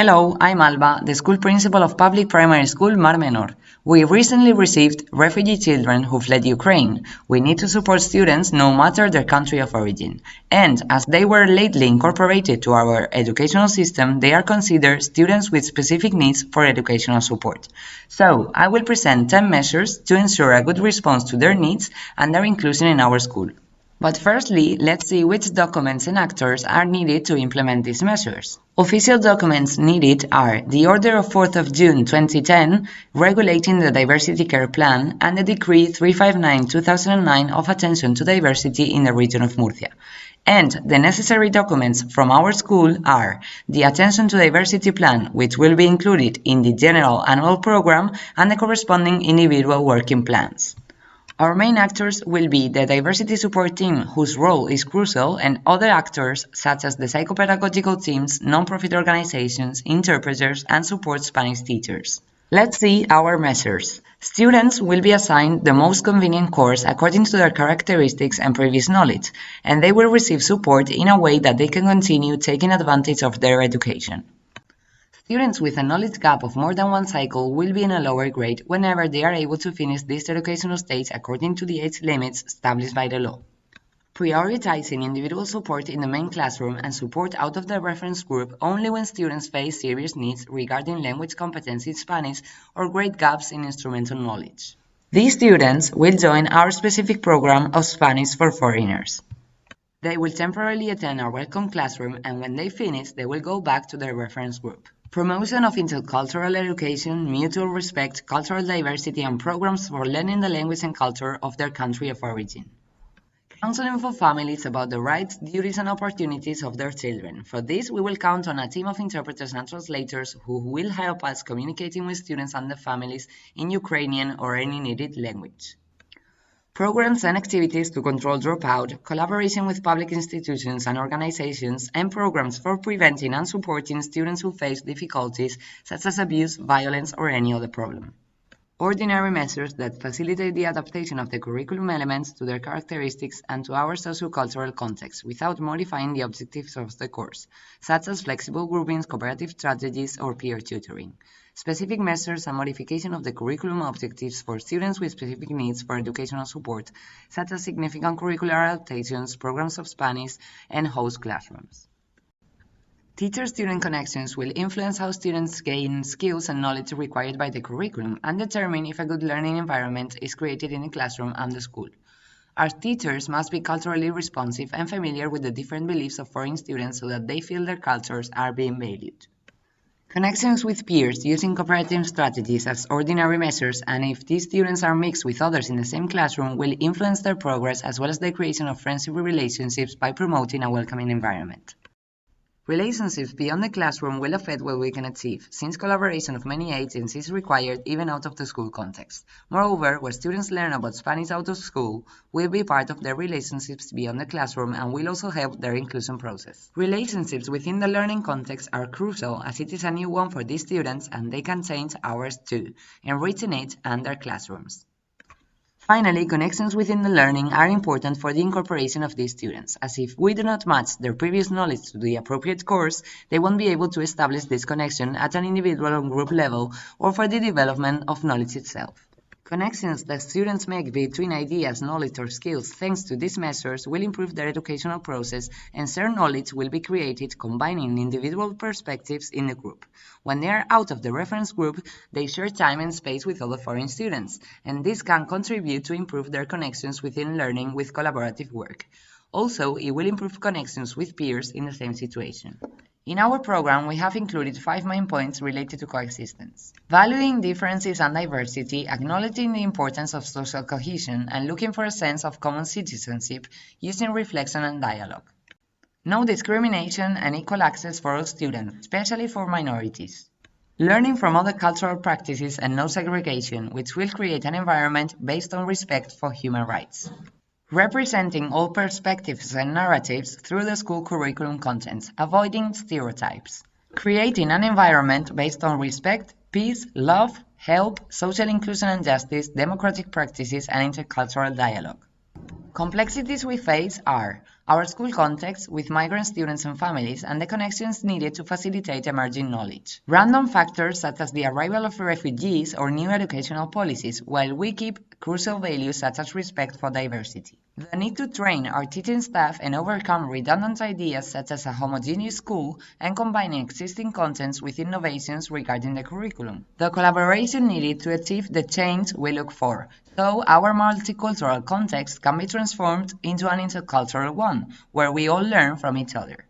Hello, I'm Alba, the school principal of public primary school Mar Menor. We recently received refugee children who fled Ukraine. We need to support students no matter their country of origin. And as they were lately incorporated to our educational system, they are considered students with specific needs for educational support. So, I will present 10 measures to ensure a good response to their needs and their inclusion in our school. But firstly, let's see which documents and actors are needed to implement these measures. Official documents needed are the Order of 4th of June 2010 regulating the Diversity Care Plan and the Decree 359/2009 of Attention to Diversity in the region of Murcia. And the necessary documents from our school are the Attention to Diversity Plan, which will be included in the General Annual Program, and the corresponding individual working plans. Our main actors will be the diversity support team, whose role is crucial, and other actors such as the psychopedagogical teams, non-profit organizations, interpreters, and support Spanish teachers. Let's see our measures. Students will be assigned the most convenient course according to their characteristics and previous knowledge, and they will receive support in a way that they can continue taking advantage of their education. Students with a knowledge gap of more than one cycle will be in a lower grade whenever they are able to finish this educational stage according to the age limits established by the law. Prioritizing individual support in the main classroom and support out of the reference group only when students face serious needs regarding language competence in Spanish or grade gaps in instrumental knowledge. These students will join our specific program of Spanish for foreigners. They will temporarily attend our welcome classroom, and when they finish, they will go back to their reference group. Promotion of intercultural education, mutual respect, cultural diversity, and programs for learning the language and culture of their country of origin. Counseling for families about the rights, duties, and opportunities of their children. For this, we will count on a team of interpreters and translators who will help us communicating with students and their families in Ukrainian or any needed language. Programs and activities to control dropout, collaboration with public institutions and organizations, and programs for preventing and supporting students who face difficulties such as abuse, violence, or any other problem. Ordinary measures that facilitate the adaptation of the curriculum elements to their characteristics and to our sociocultural context without modifying the objectives of the course, such as flexible groupings, cooperative strategies, or peer tutoring. Specific measures and modification of the curriculum objectives for students with specific needs for educational support, such as significant curricular adaptations, programs of Spanish, and host classrooms. Teacher-student connections will influence how students gain skills and knowledge required by the curriculum and determine if a good learning environment is created in the classroom and the school. Our teachers must be culturally responsive and familiar with the different beliefs of foreign students so that they feel their cultures are being valued. Connections with peers using cooperative strategies as ordinary measures, and if these students are mixed with others in the same classroom, will influence their progress as well as the creation of friendship relationships by promoting a welcoming environment. Relationships beyond the classroom will affect what we can achieve, since collaboration of many agents is required even out of the school context. Moreover, what students learn about Spanish out of school will be part of their relationships beyond the classroom and will also help their inclusion process. Relationships within the learning context are crucial as it is a new one for these students and they can change ours too, enriching it and their classrooms. Finally, connections within the learning are important for the incorporation of these students, as if we do not match their previous knowledge to the appropriate course, they won't be able to establish this connection at an individual or group level or for the development of knowledge itself. Connections that students make between ideas, knowledge, or skills thanks to these measures will improve their educational process, and shared knowledge will be created combining individual perspectives in the group. When they are out of the reference group, they share time and space with other foreign students, and this can contribute to improve their connections within learning with collaborative work. Also, it will improve connections with peers in the same situation. In our program, we have included 5 main points related to coexistence. Valuing differences and diversity, acknowledging the importance of social cohesion, and looking for a sense of common citizenship using reflection and dialogue. No discrimination and equal access for all students, especially for minorities. Learning from other cultural practices and no segregation, which will create an environment based on respect for human rights. Representing all perspectives and narratives through the school curriculum contents, avoiding stereotypes. Creating an environment based on respect, peace, love, help, social inclusion and justice, democratic practices, and intercultural dialogue. Complexities we face are our school context with migrant students and families and the connections needed to facilitate emerging knowledge. Random factors such as the arrival of refugees or new educational policies, while we keep crucial values such as respect for diversity. The need to train our teaching staff and overcome redundant ideas such as a homogeneous school and combining existing contents with innovations regarding the curriculum. The collaboration needed to achieve the change we look for, so our multicultural context can be transformed into an intercultural one, where we all learn from each other.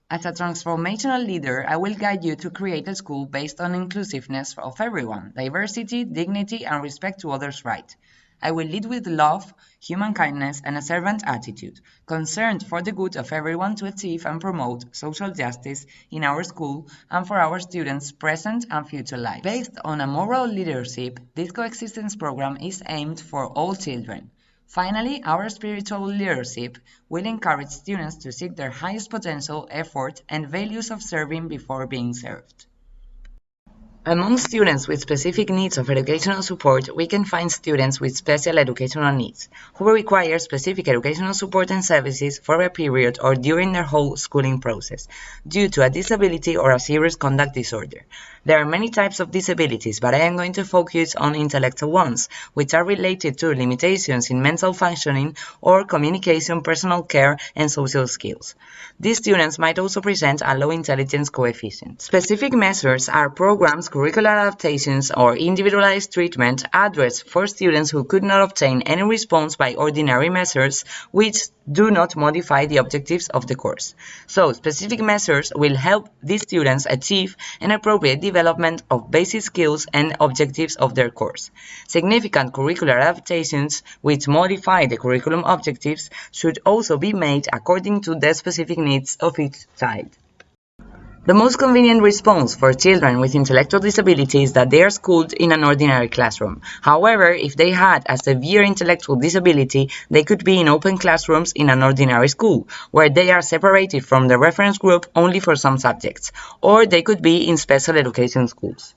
As a transformational leader, I will guide you to create a school based on inclusiveness of everyone, diversity, dignity, and respect to others' rights. I will lead with love, human kindness, and a servant attitude, concerned for the good of everyone to achieve and promote social justice in our school and for our students' present and future lives. Based on a moral leadership, this coexistence program is aimed for all children. Finally, our spiritual leadership will encourage students to seek their highest potential, effort, and values of serving before being served. Among students with specific needs of educational support, we can find students with special educational needs, who require specific educational support and services for a period or during their whole schooling process, due to a disability or a serious conduct disorder. There are many types of disabilities, but I am going to focus on intellectual ones, which are related to limitations in mental functioning or communication, personal care, and social skills. These students might also present a low intelligence coefficient. Specific measures are programs, curricular adaptations, or individualized treatment addressed for students who could not obtain any response by ordinary measures, which do not modify the objectives of the course. So, specific measures will help these students achieve an appropriate development of basic skills and objectives of their course. Significant curricular adaptations, which modify the curriculum objectives, should also be made according to the specific needs of each child. The most convenient response for children with intellectual disability is that they are schooled in an ordinary classroom. However, if they had a severe intellectual disability, they could be in open classrooms in an ordinary school, where they are separated from the reference group only for some subjects, or they could be in special education schools.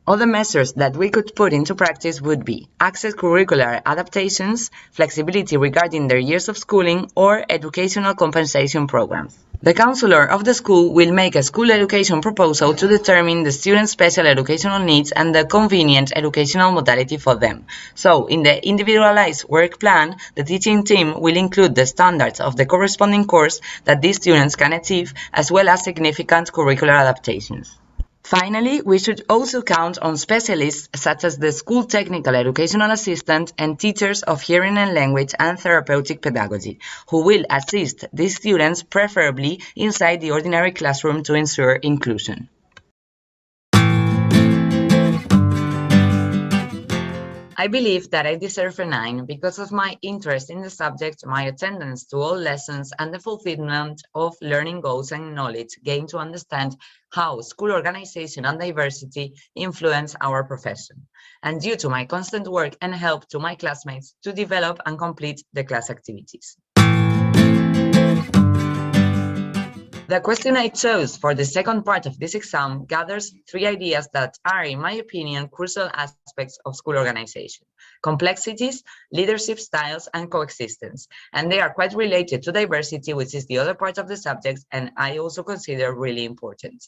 Other measures that we could put into practice would be access curricular adaptations, flexibility regarding their years of schooling, or educational compensation programs. The counselor of the school will make a school education proposal to determine the student's special educational needs and the convenient educational modality for them. So, in the individualized work plan, the teaching team will include the standards of the corresponding course that these students can achieve, as well as significant curricular adaptations. Finally, we should also count on specialists such as the school technical educational assistant and teachers of hearing and language and therapeutic pedagogy, who will assist these students preferably inside the ordinary classroom to ensure inclusion. I believe that I deserve a 9 because of my interest in the subject, my attendance to all lessons, and the fulfillment of learning goals and knowledge gained to understand how school organization and diversity influence our profession, and due to my constant work and help to my classmates to develop and complete the class activities. The question I chose for the second part of this exam gathers 3 ideas that are, in my opinion, crucial aspects of school organization: complexities, leadership styles, and coexistence. And they are quite related to diversity, which is the other part of the subject, and I also consider really important.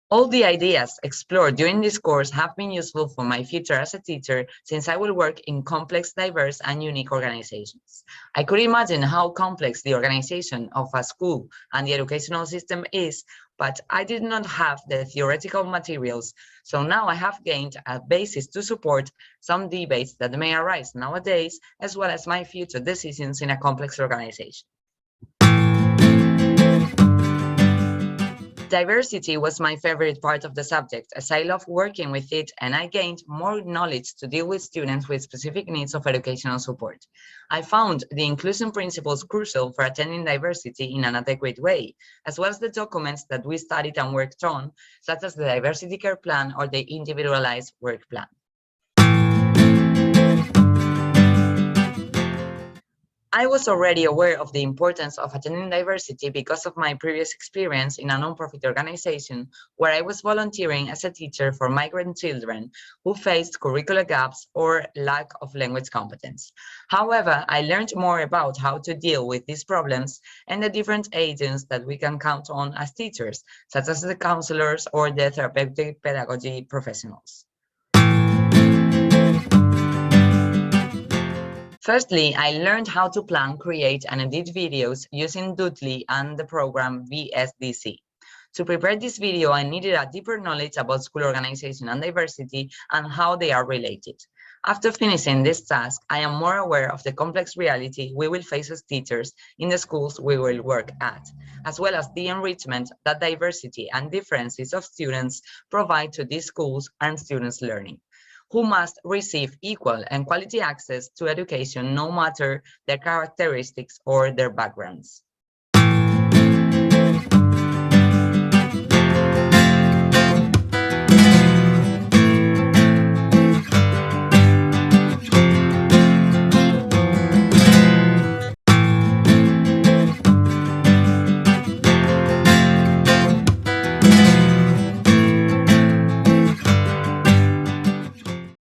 All the ideas explored during this course have been useful for my future as a teacher, since I will work in complex, diverse, and unique organizations. I could imagine how complex the organization of a school and the educational system is, but I did not have the theoretical materials, so now I have gained a basis to support some debates that may arise nowadays, as well as my future decisions in a complex organization. Diversity was my favorite part of the subject, as I love working with it and I gained more knowledge to deal with students with specific needs of educational support. I found the inclusion principles crucial for attending diversity in an adequate way, as well as the documents that we studied and worked on, such as the Diversity Care Plan or the Individualized Work Plan. I was already aware of the importance of attending diversity because of my previous experience in a nonprofit organization where I was volunteering as a teacher for migrant children who faced curricular gaps or lack of language competence. However, I learned more about how to deal with these problems and the different agents that we can count on as teachers, such as the counselors or the therapeutic pedagogy professionals. Firstly, I learned how to plan, create, and edit videos using Doodly and the program VSDC. To prepare this video, I needed a deeper knowledge about school organization and diversity and how they are related. After finishing this task, I am more aware of the complex reality we will face as teachers in the schools we will work at, as well as the enrichment that diversity and differences of students provide to these schools and students' learning, who must receive equal and quality access to education no matter their characteristics or their backgrounds.